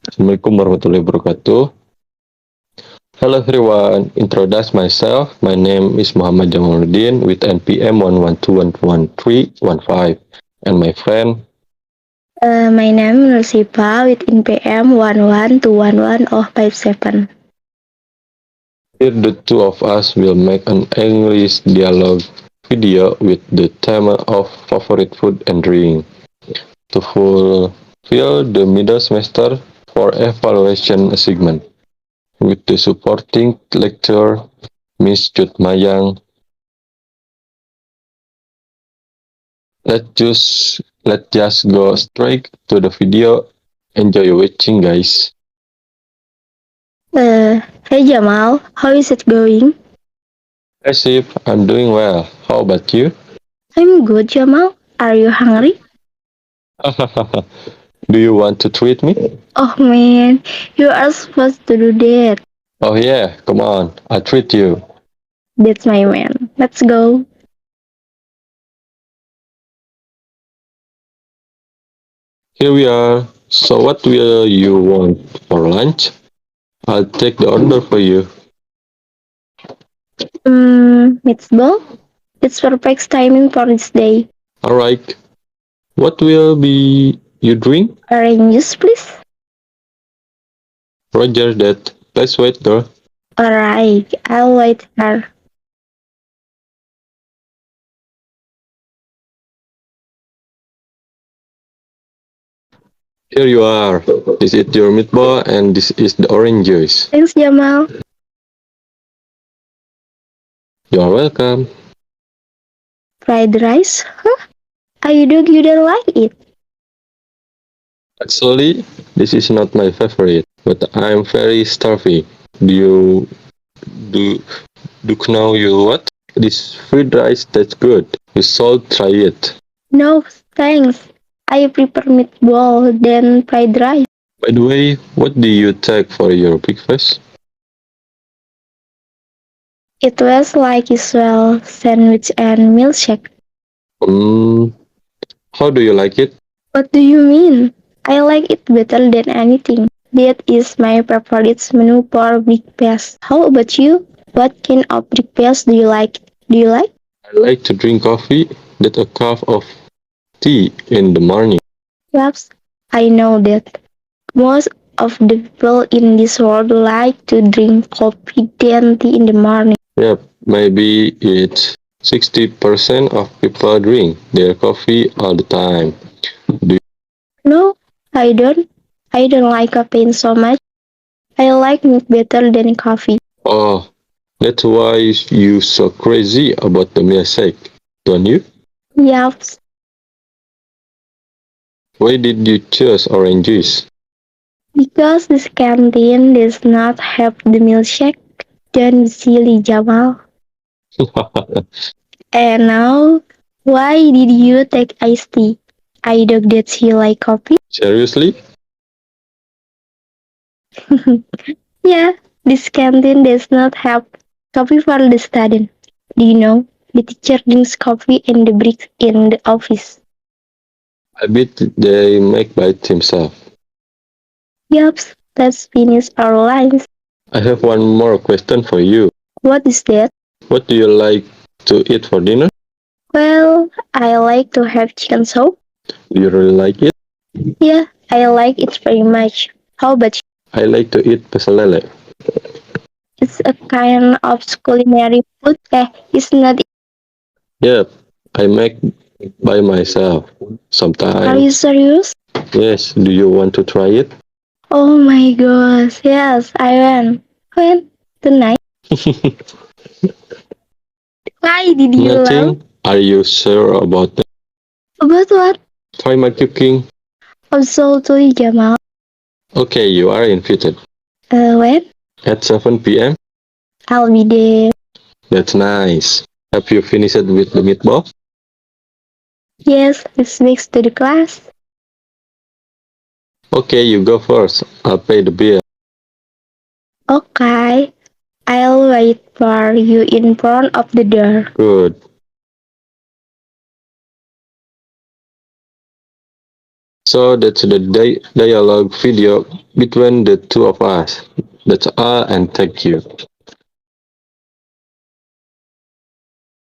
Assalamualaikum warahmatullahi wabarakatuh. Hello everyone, introduce myself. My name is Muhammad Jamaludin with NPM 112.113.15 and my friend. My name is Nursifa with NPM 1121157. Here the two of us will make an English dialogue video with the theme of favorite food and drink to fulfill the middle semester for evaluation segment with the supporting lecturer Miss Mayang. Let's just go straight to the video. Enjoy watching, guys. Hey Jamal, how is it going? Hi, Sif. I'm doing well. How about you? I'm good, Jamal. Are you hungry? Do you want to treat me? Oh man, you are supposed to do that. Oh yeah, come on. I'll treat you. That's my man. Let's go. Here we are. So what will you want for lunch? I'll take the order for you. Meatball? It's perfect timing for this day. Alright. What will be you drink? Orange juice, please. Roger that. Let's wait, girl. Alright, I'll wait here. Here you are. This is your meatball and this is the orange juice. Thanks, Jamal. You are welcome. Fried rice? Huh? I don't you don't like it. Actually, this is not my favorite, but I'm very starving. Do do know you what? This fried rice tastes good. You should try it. No, thanks. I prefer meatball than fried rice. By the way, what do you take for your breakfast? It was like usual sandwich and milkshake. Hmm, how do you like it? What do you mean? I like it better than anything. That is my favorite menu for breakfast. How about you? What kind of breakfast do you like? Do you like? I like to drink coffee, then a cup of tea in the morning. Yes, I know that. Most of the people in this world like to drink coffee than tea in the morning. Yep, maybe it's 60% of people drink their coffee all the time. Do No, I don't. I don't like caffeine so much. I like milk better than coffee. Oh, that's why you so crazy about the milkshake, don't you? Yes, Why did you choose orange juice? because this canteen does not have the milkshake. Don't be silly, Jamal. And now, why did you take iced tea? I doubt that you like coffee. Seriously? Yeah, this canteen does not have coffee for the student. Do you know? The teacher drinks coffee and the bricks in the office. I bet they make by themselves. Yup, let's finish our lunch. I have one more question for you. What is that? What do you like to eat for dinner? Well, I like to have chicken soup. Do you really like it? Yeah, I like it very much. How about you? I like to eat pecel lele. It's a kind of culinary food. It's not. Yep, I make by myself Are you sometimes. serious? Yes, do you want to try it? Oh my gosh, yes, I went. When? Tonight? Why did you laugh? Nothing? Are you sure about that? About what? Try my cooking. Absolutely, Jamal. Okay, you are invited. When? At 7 p.m.? I'll be there. That's nice. Have you finished with the meatball? Yes, it's next to the class. Okay, you go first. I'll pay the bill. Okay, I'll wait for you in front of the door. Good. So that's the dialogue video between the two of us. That's all, and thank you.